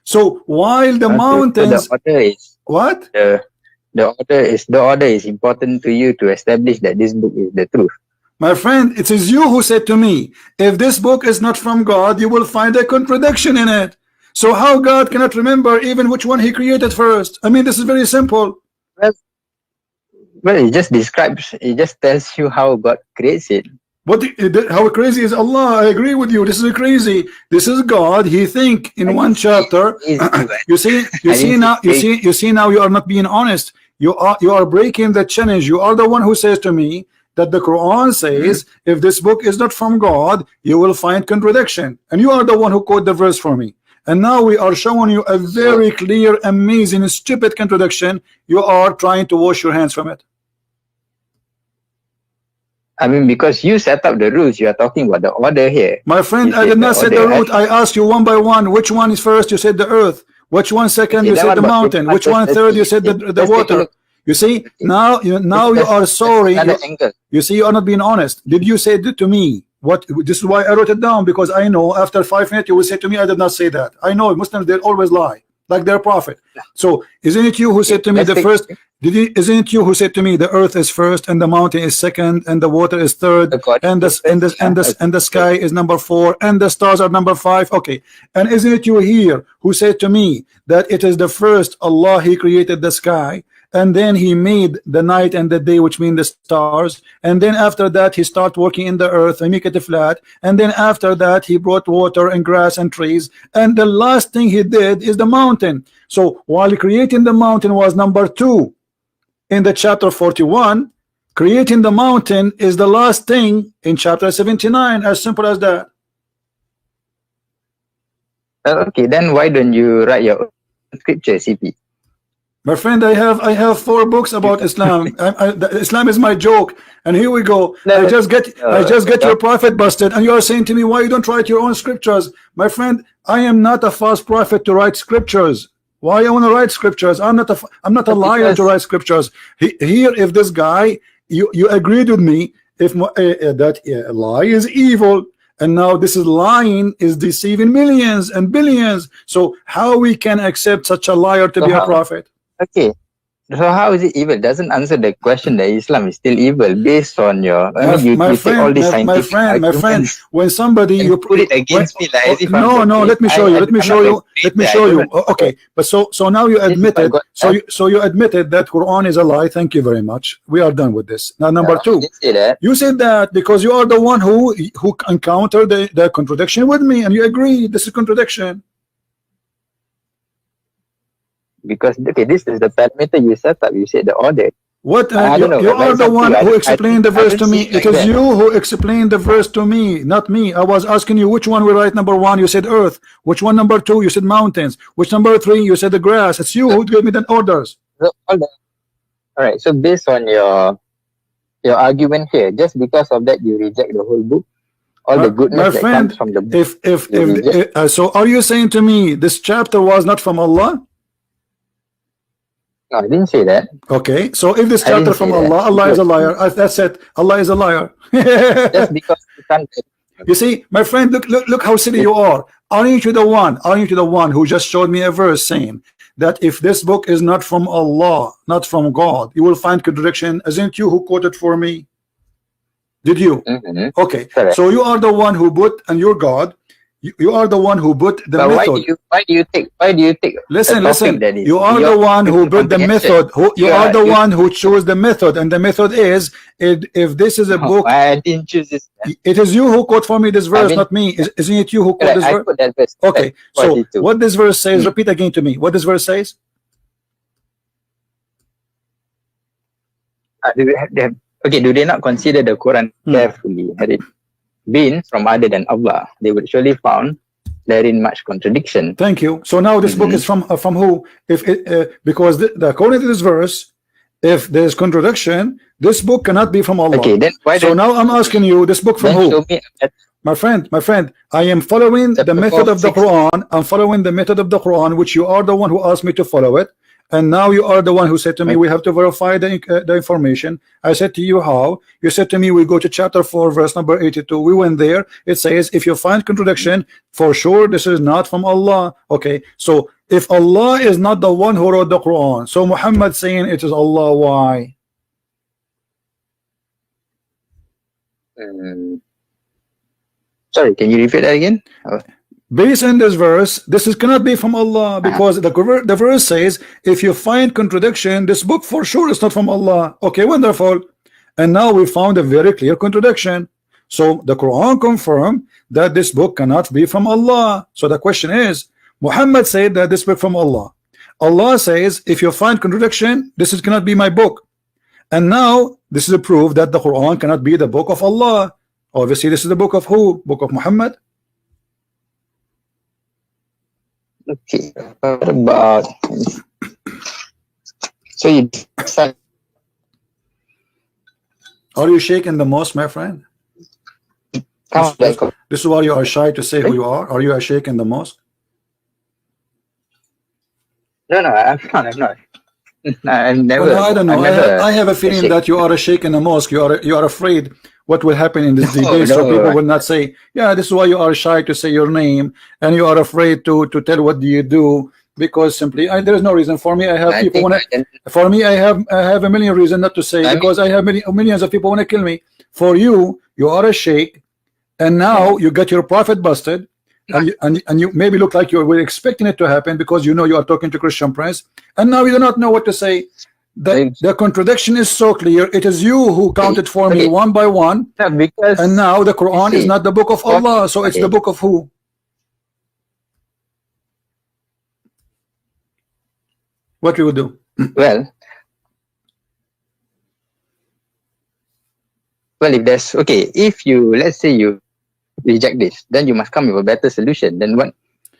So while the mountains, the order is what? The order is important to you to establish that this book is the truth. My friend, it is you who said to me, if this book is not from God, you will find a contradiction in it. So how God cannot remember even which one He created first? I mean, this is very simple. Well, it just describes, it just tells you how God creates it. What? How crazy is Allah? I agree with you. This is crazy. This is God. He think in one chapter. You see now. You are not being honest. You are breaking the challenge. You are the one who says to me that the Quran says if this book is not from God, you will find contradiction. And you are the one who quote the verse for me. And now we are showing you a very clear, amazing, stupid contradiction. You are trying to wash your hands from it. I mean, because you set up the rules, you are talking about the order here. My friend, I did not set the root. I asked you one by one. Which one is first? You said the earth. Which one second? You said the mountain. Which one third? You said the water. You see, now you are sorry. You see, you are not being honest. Did you say that to me? What? This is why I wrote it down, because I know after 5 minutes you will say to me, I did not say that. I know Muslims, they always lie, like their prophet. So isn't it you who said to me the first? Isn't it you who said to me the earth is first and the mountain is second and the water is third and the sky is number 4 and the stars are number 5? Okay, and isn't it you here who said to me that it is the first Allah He created the sky and then he made the night and the day, which mean the stars, and then after that he start working in the earth and make it flat, and then after that he brought water and grass and trees, and the last thing he did is the mountain. So while creating the mountain was number 2 in the chapter 41, creating the mountain is the last thing in chapter 79. As simple as that. Okay, then why don't you write your own scripture, CP? My friend, I have 4 books about Islam. Islam is my joke, and here we go. No, I just get your prophet busted, and you are saying to me, why you don't write your own scriptures? My friend, I am not a false prophet to write scriptures. Why I want to write scriptures? I'm not a liar to write scriptures. Here, if this guy, you agreed with me, if that a lie is evil, and now this is lying is deceiving millions and billions. So how we can accept such a liar to be a prophet? Okay, so how is it evil? Doesn't answer the question that Islam is still evil based on your. My friend, when somebody you put it against me, like, no, let me show you. Let me show you. Okay, but so now you admitted. So you admitted that Quran is a lie. Thank you very much. We are done with this. Now number 2, you said that because you are the one who encountered the contradiction with me, and you agree this is contradiction. Because okay, this is the parameter you set up. You said the order. What you are the one who explained the verse to me. It is you who explained the verse to me, not me. I was asking you which one we write number 1. You said earth. Which one number 2? You said mountains. Which number 3? You said the grass. It's you who gave me the orders. So, all right. So based on your argument here, just because of that, you reject the whole book. All the goodness that comes from the book. So are you saying to me this chapter was not from Allah? No, I didn't say that. Okay, so if this chapter from Allah, Allah is a liar. That's it. Allah is a liar. Just because you can't. You see, my friend, look how silly you are. Aren't you the one who just showed me a verse saying that if this book is not from Allah, not from God, you will find contradiction? Isn't you who quoted for me? Did you? Okay, correct. So you are the one who put, and you're God. You are the one who put the method. Why do you take? Listen. You are the one who put the method. You are the one who chose the method, and the method is if this is a book. I didn't choose this. It is you who quote for me this verse, not me. Isn't it you who quote this verse? That verse? Okay. So what this verse says? Repeat again to me. What this verse says? Okay. Do they not consider the Quran carefully? Had it been from other than Allah, they would surely found therein much contradiction. Thank you. So now this book is from who? If it, because according to this verse, if there's contradiction, this book cannot be from Allah. Okay, then why? So now I'm asking you, this book from who? My friend, I am following the method of the Quran. I'm following the method of the Quran, which you are the one who asked me to follow it. And now you are the one who said to me, we have to verify the information. I said to you, how? You said to me, we go to chapter 4, verse number 82. We went there. It says, if you find contradiction, for sure this is not from Allah. Okay, so if Allah is not the one who wrote the Quran, so Muhammad saying it is Allah, why? Sorry, can you repeat that again? Based on this verse, this cannot be from Allah, because the verse says, if you find contradiction, this book for sure is not from Allah. Okay, wonderful. And now we found a very clear contradiction. So the Quran confirmed that this book cannot be from Allah. So the question is, Muhammad said that this book from Allah. Allah says, if you find contradiction, this cannot be my book. And now this is a proof that the Quran cannot be the book of Allah. Obviously, this is the book of who? Book of Muhammad. Okay, what about so you are you shaking the most, my friend? This is why you are shy to say who you are. Are you shaking the most? No, I'm not. I've never. Well, I don't know. I have a feeling that you are a sheikh in the mosque. You are afraid what will happen in this debate, so people will not say, yeah, this is why you are shy to say your name, and you are afraid to tell what do you do, because simply there is no reason. For me, I have people want to. For me, I have a million reasons not to say, because I have millions of people want to kill me. For you, you are a sheikh, and now you got your prophet busted. And you maybe look like you were expecting it to happen, because you know you are talking to Christian Prince, and now you do not know what to say. The contradiction is so clear. It is you who counted for me one by one, because and now the Quran is not the book of Allah, so it's the book of who? What we would do? Well, if there's if you, let's say you reject this, then you must come with a better solution. Then what?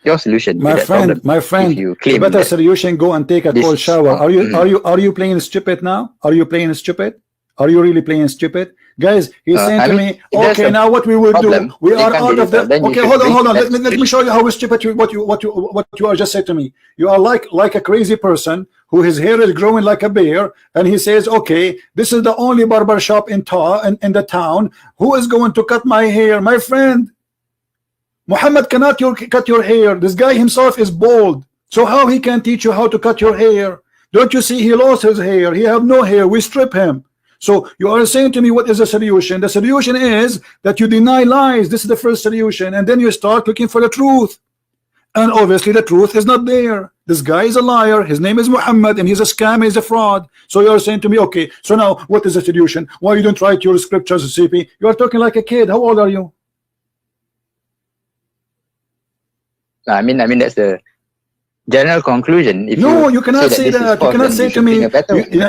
Your solution, my friend, the better solution, go and take a cold shower. Are you playing stupid now? Are you playing stupid? Are you really playing stupid? Guys, he's saying to me, okay, now what we will do, we are out of the, okay, hold on, let me show you how stupid what you are just said to me. You are like a crazy person who his hair is growing like a bear, and he says, okay, this is the only barber shop in the town. Who is going to cut my hair? My friend, Muhammad cannot cut your hair. This guy himself is bald, so how he can teach you how to cut your hair? Don't you see he lost his hair? He have no hair. We strip him. So you are saying to me, what is the solution? The solution is that you deny lies. This is the first solution, and then you start looking for the truth, and obviously the truth is not there. This guy is a liar. His name is Muhammad, and he's a scam. He's a fraud. So you are saying to me, okay, so now what is the solution? Why you don't write your scriptures, CP? You are talking like a kid. How old are you? I mean that's the general conclusion. If you cannot say that. You cannot say to me,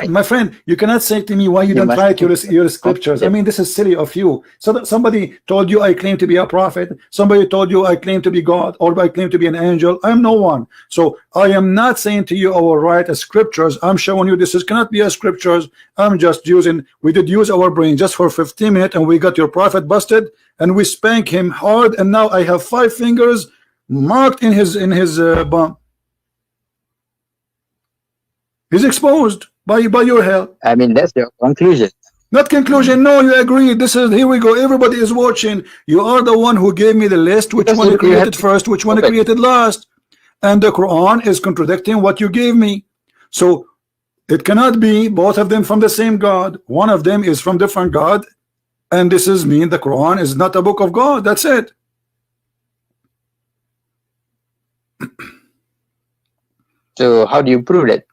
my friend, you cannot say to me why you don't write your scriptures. I mean, this is silly of you. So that somebody told you I claim to be a prophet, somebody told you I claim to be God, or I claim to be an angel. I am no one. So I am not saying to you I will write a scriptures. I'm showing you this cannot be a scriptures. I'm just using, we did use our brain just for 15 minutes, and we got your prophet busted, and we spank him hard, and now I have 5 fingers marked in his bum. He's exposed by your help. I mean, that's your conclusion. Not conclusion. No, you agree. This is, here we go. Everybody is watching. You are the one who gave me the list. Which one you created first? Which one you created last? And the Quran is contradicting what you gave me. So it cannot be both of them from the same God. One of them is from different God, and this is mean the Quran is not a book of God. That's it. So how do you prove that?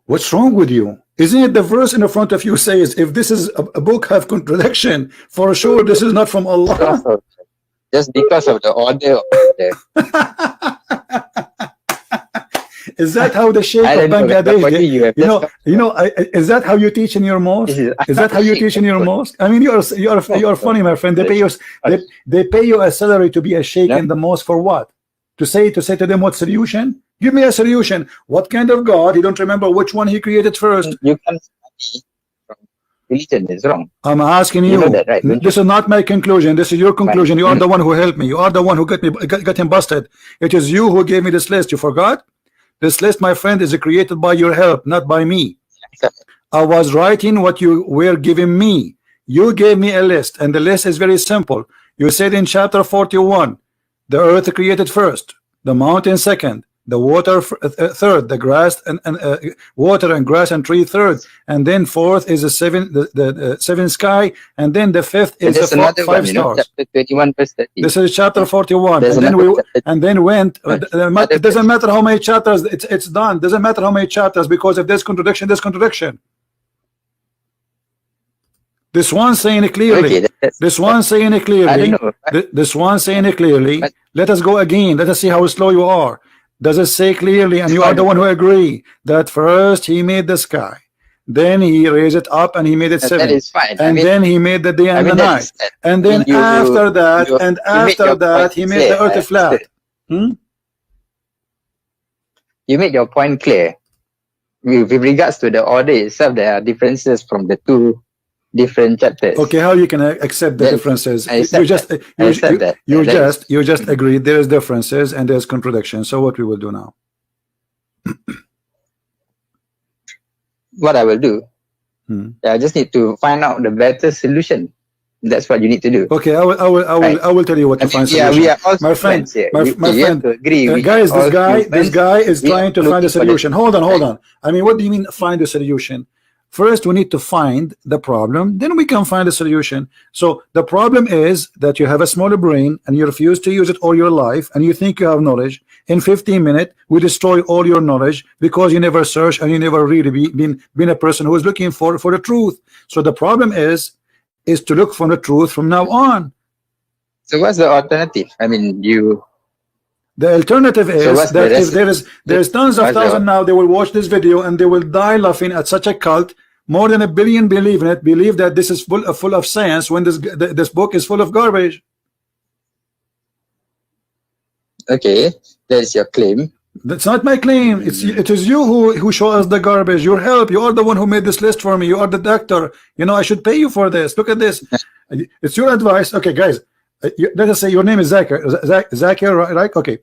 What's wrong with you? Isn't it the verse in the front of you says, if this is a book have contradiction, for sure this is not from Allah? Just because of the order of Is that how the Sheikh of Bangladesh, is that how you teach in your mosque? Is that how you teach in your mosque? I mean, you are funny, my friend. They pay you a salary to be a Sheikh in the mosque for what? To say to them what solution? Give me a solution. What kind of God? You don't remember which one he created first. You can study from religion is wrong. I'm asking you. That, right? This is not my conclusion. This is your conclusion. Right. You are the one who helped me. You are the one who got him busted. It is you who gave me this list. You forgot? This list, my friend, is created by your help, not by me. I was writing what you were giving me. You gave me a list, and the list is very simple. You said in chapter 41, the earth created first, the mountain second, the water third, the grass and water and grass and tree third, and then fourth is the seven sky, and then the fifth is the 5 stars. Chapter 21 verse 30. This is chapter 41. And then went. It doesn't matter how many chapters. It's done. Doesn't matter how many chapters, because if there's contradiction, there's contradiction. This one saying it clearly. This one saying it clearly. This one saying it clearly. Let us go again. Let us see how slow you are. Does it say clearly, and you are the one who agree, that first he made the sky, then he raised it up and he made it 7, that is fine. And then he made the day and the night, and then after that he made the earth flat. You made your point clear. With regards to the order itself, there are differences from the 2 different chapters. Okay, how you can accept the differences? You just agreed there is differences and there's contradiction. So what we will do now? What I will do, I just need to find out the better solution. That's what you need to do. Okay, I will tell you what to find solution. We are also my friend, here. my friend, guys, this guy is trying to find a solution. Hold on. I mean, what do you mean find a solution? First, we need to find the problem, then we can find a solution. So the problem is that you have a smaller brain and you refuse to use it all your life, and you think you have knowledge. In 15 minutes, we destroy all your knowledge because you never search and you never really been a person who is looking for the truth. So the problem is to look for the truth from now on. So what's the alternative? I mean, the alternative is that if there's tons of thousands now, they will watch this video and they will die laughing at such a cult. More than 1 billion believe in it, believe that this is full of science when this book is full of garbage. Okay, that's your claim. That's not my claim. It is you who show us the garbage. Your help. You are the one who made this list for me. You are the doctor. You know I should pay you for this. Look at this. It's your advice. Okay, guys. Let us say your name is Zakir, right? Okay.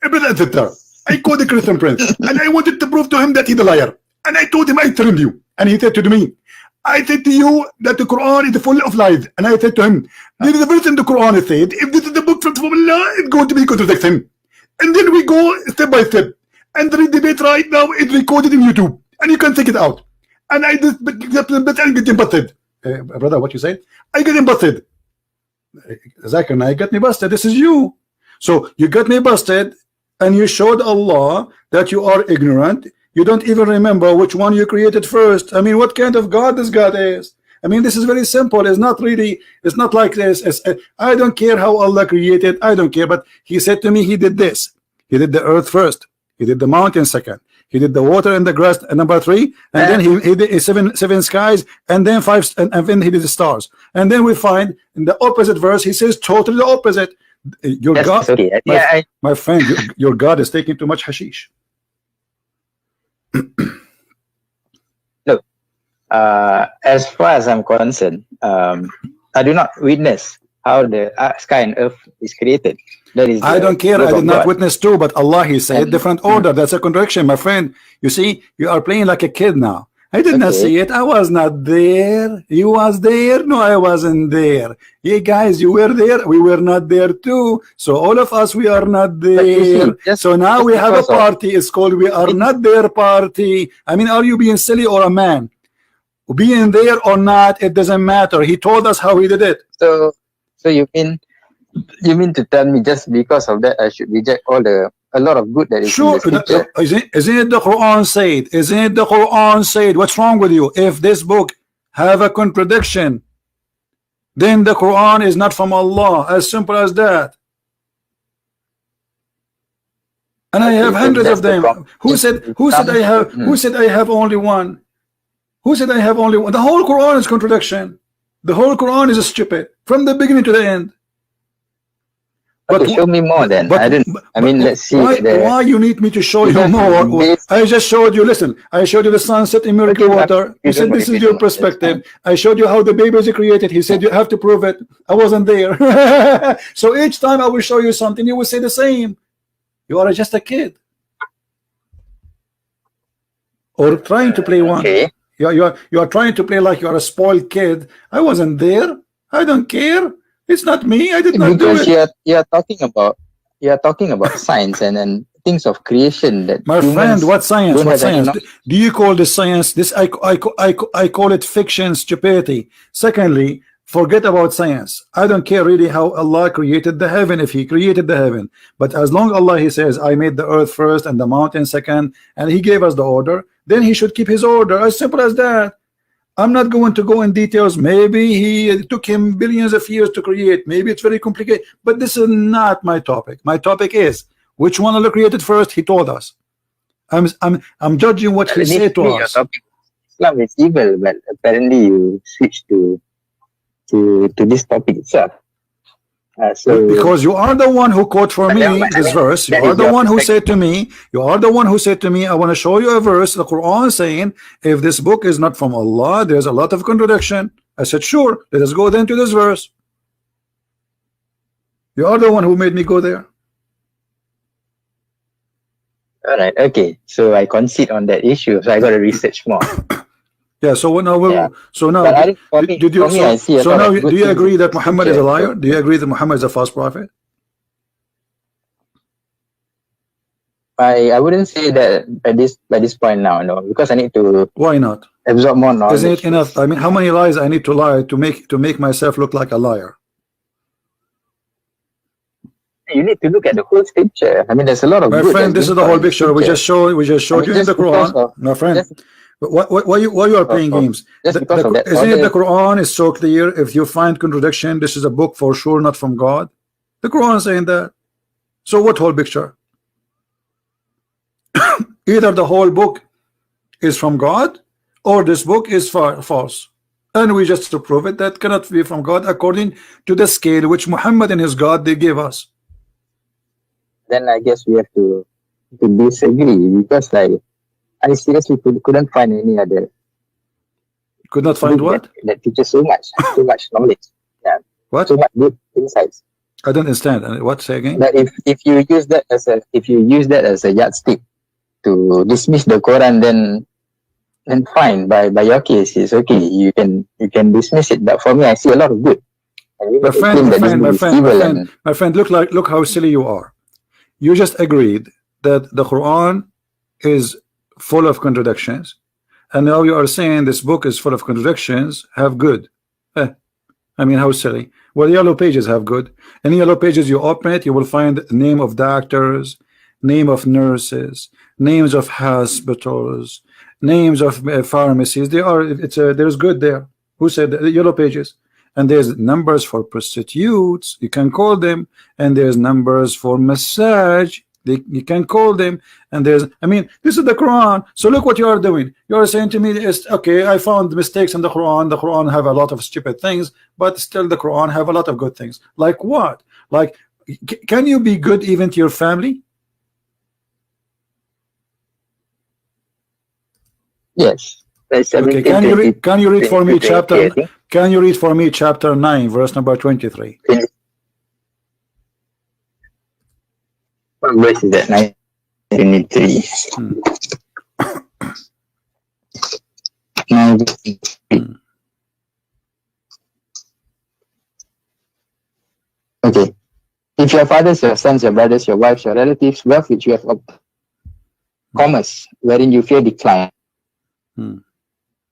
I called the Christian Prince and I wanted to prove to him that he's a liar. And I told him I trained you. And he said to me, I said to you that the Quran is full of lies. And I said to him, there is a verse in the Quran that said, if this is the book from Allah, it's going to be contradiction. And then we go step by step. And the debate right now is recorded in YouTube. And you can check it out. And I just get busted. Brother, what you say? I get busted. Zakir, I got me busted. This is you. So you got me busted and you showed Allah that you are ignorant. You don't even remember which one you created first. I mean, what kind of God this God is? I mean, this is very simple. It's not like this. I don't care how Allah created. I don't care. But he said to me, he did this. He did the earth first. He did the mountain second. He did the water and the grass number 3, and then he did seven skies, and then 5, and then he did the stars. And then we find in the opposite verse he says totally the opposite. Your God, okay. my friend, your God is taking too much hashish. Look, as far as I'm concerned, I do not witness how the sky and earth is created. That is I don't care. I did not witness too, but Allah, he said different order. That's a contradiction, my friend. You see, you are playing like a kid now. I did not see it. I was not there. You was there. No, I wasn't there. Yeah, guys, you were there. We were not there too. So all of us, we are not there. So now we have a party. It's called We Are Not There Party. I mean, are you being silly or a man? Being there or not, it doesn't matter. He told us how he did it. So you mean to tell me just because of that I should reject a lot of good that is in the scripture? Isn't it the Quran said? Isn't it the Quran said? What's wrong with you? If this book have a contradiction, then the Quran is not from Allah. As simple as that. And I have hundreds of them. Who said I have only one? Who said I have only one? The whole Quran is contradiction. The whole Quran is stupid from the beginning to the end. But show me more then. Let's see. Why you need me to show you more? I just showed you. Listen, I showed you the sunset in miracle water. You said this is your perspective. I showed you how the babies are created. He said you have to prove it. I wasn't there. So each time I will show you something, you will say the same. You are just a kid, or trying to play one. Okay. You are trying to play like you are a spoiled kid. I wasn't there. I don't care. It's not me. I did not do it. Because you are talking about science and things of creation that. My friend, what science? What science? Do you call this science? This I call it fiction, stupidity. Secondly, forget about science. I don't care really how Allah created the heaven, if He created the heaven. But as long Allah He says, I made the earth first and the mountain second, and He gave us the order, then He should keep His order. As simple as that. I'm not going to go in details. Maybe it took him billions of years to create. Maybe it's very complicated. But this is not my topic. My topic is which one Allah created first. He told us. I'm judging what He said to us. Islam is evil, but apparently you switch to this topic itself. Because you are the one who quote for me this verse. You are the one who said to me, I want to show you a verse, the Quran, saying if this book is not from Allah, there's a lot of contradiction. I said, sure, let us go then to this verse. You are the one who made me go there. All right, okay. So I concede on that issue. So I got to research more. Yeah. So now, do you agree that Muhammad is a liar? Do you agree that Muhammad is a false prophet? I wouldn't say that by this point now, no, because I need to. Why not? Absorb more knowledge. Isn't it enough? I mean, how many lies I need to lie to make myself look like a liar? You need to look at the whole scripture. I mean, there's a lot of. My friend, this is the whole picture. We just showed you in the Quran, my friend. Why you are playing games? Isn't it the Quran is so clear? If you find contradiction, this is a book for sure not from God. The Quran is saying that. So what whole picture? Either the whole book is from God, or this book is false, and we just to prove it that cannot be from God according to the scale which Muhammad and his God they gave us. Then I guess we have to disagree, because like I seriously couldn't find any other. Could not find what? That teaches so much knowledge. Yeah. What? So much good insights. I don't understand. What? Say again? That if you use that as a yardstick to dismiss the Quran, then fine. By your case, it's okay. You can dismiss it. But for me, I see a lot of good. My friend, look how silly you are. You just agreed that the Quran is full of contradictions, and now you are saying this book is full of contradictions. Have good. I mean, how silly. Well, yellow pages have good. In yellow pages, you open it, you will find name of doctors, name of nurses, names of hospitals, names of pharmacies. There's good there. Who said that? The yellow pages? And there's numbers for prostitutes, you can call them, and there's numbers for massage, you can call them, and I mean, this is the Quran. So look what you are doing. You are saying to me, okay, I found mistakes in the Quran have a lot of stupid things, but still the Quran have a lot of good things. Like what? Like, can you be good even to your family? Yes. Okay, can you read for me chapter? Can you read for me chapter 9, verse number 23? What verse is that? 23. Okay. If your fathers, your sons, your brothers, your wives, your relatives, wealth which you have obtained, commerce wherein you fear decline,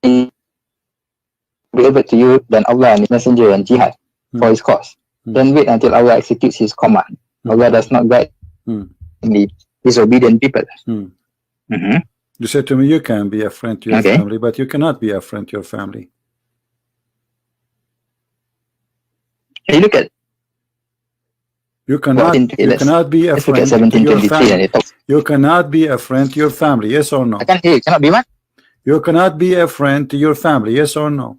be able to you than Allah and His Messenger and jihad for His cause. Then wait until Allah executes His command. Allah does not guide the disobedient people. You said to me, you can be a friend to your family, but you cannot be a friend to your family. Hey, look at. You cannot be a friend to your family. You cannot be a friend to your family. Yes or no? I can't hear you. Cannot be what? You cannot be a friend to your family. Yes or no?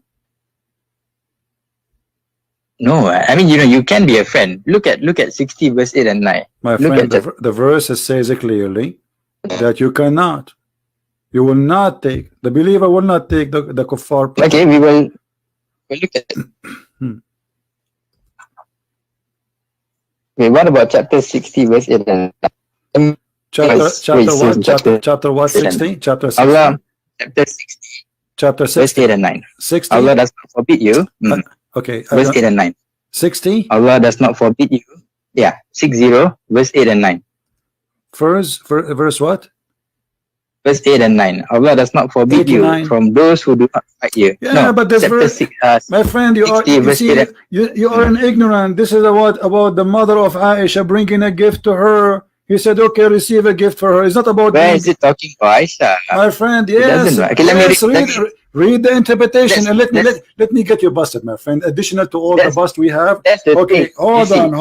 No, I mean, you can be a friend. Look at 60 verse 8 and 9. My friend, the verse says clearly that you cannot. You will not take, the believer will not take the kuffar. Okay, we'll look at it. Okay, what about chapter 60 verse 8 and 9? Chapter what? 60? Chapter 60? Allah, chapter 60. Chapter 60. Verse 8 and 9. 60? Allah does not forbid you. Okay. Verse 8 and 9. 60? Allah does not forbid you. Yeah, 60, verse 8 and 9. Verse what? Verse 8 and 9. Allah does not forbid you from those who do not fight you. Yeah, no, but this verse, my friend, you are an ignorant. This is about the mother of Aisha bringing a gift to her. He said, okay, receive a gift for her. It's not about where is it talking about Aisha? My friend, yes. Okay, read the interpretation and let me get you busted, my friend. Additional to all the bust we have. Okay, hold on.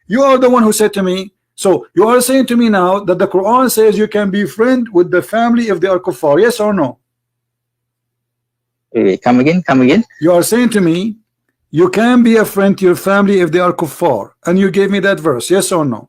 You are the one who said to me, so you are saying to me now that the Quran says you can be friend with the family if they are kuffar. Yes or no? Wait, come again. You are saying to me you can be a friend to your family if they are kuffar, and you gave me that verse. Yes or no?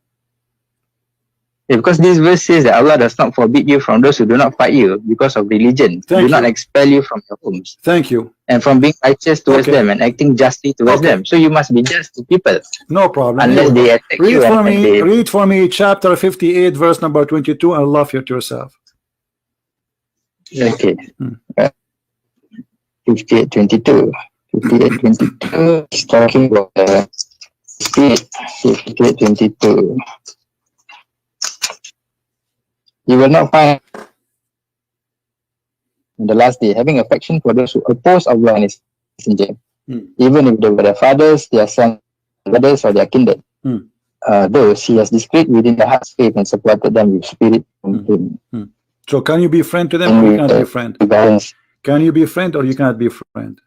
Yeah, because this verse says that Allah does not forbid you from those who do not fight you because of religion. Do not expel you from your homes. Thank you. And from being righteous towards them and acting justly towards them. So you must be just to people. No problem. Unless they attack you. Read for me chapter 58, verse number 22, and love you to yourself. Okay. 58, 22. 58, 22 is talking about Spirit, 22. You will not find in the last day having affection for those who oppose Allah and His Messenger, even if they were their fathers, their sons, brothers, or their kindred. Those He has discreet within the heart's faith and supported them with spirit from Him. So can you be friend to them or you cannot be friend? Can you be friend or you cannot be friend?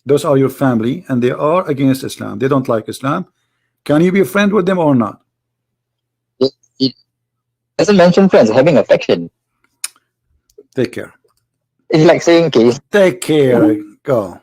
Those are your family and they are against Islam. They don't like Islam. Can you be friend with them or not? It doesn't mention friends, having affection. Take care. It's like saying, okay. Take care. Go.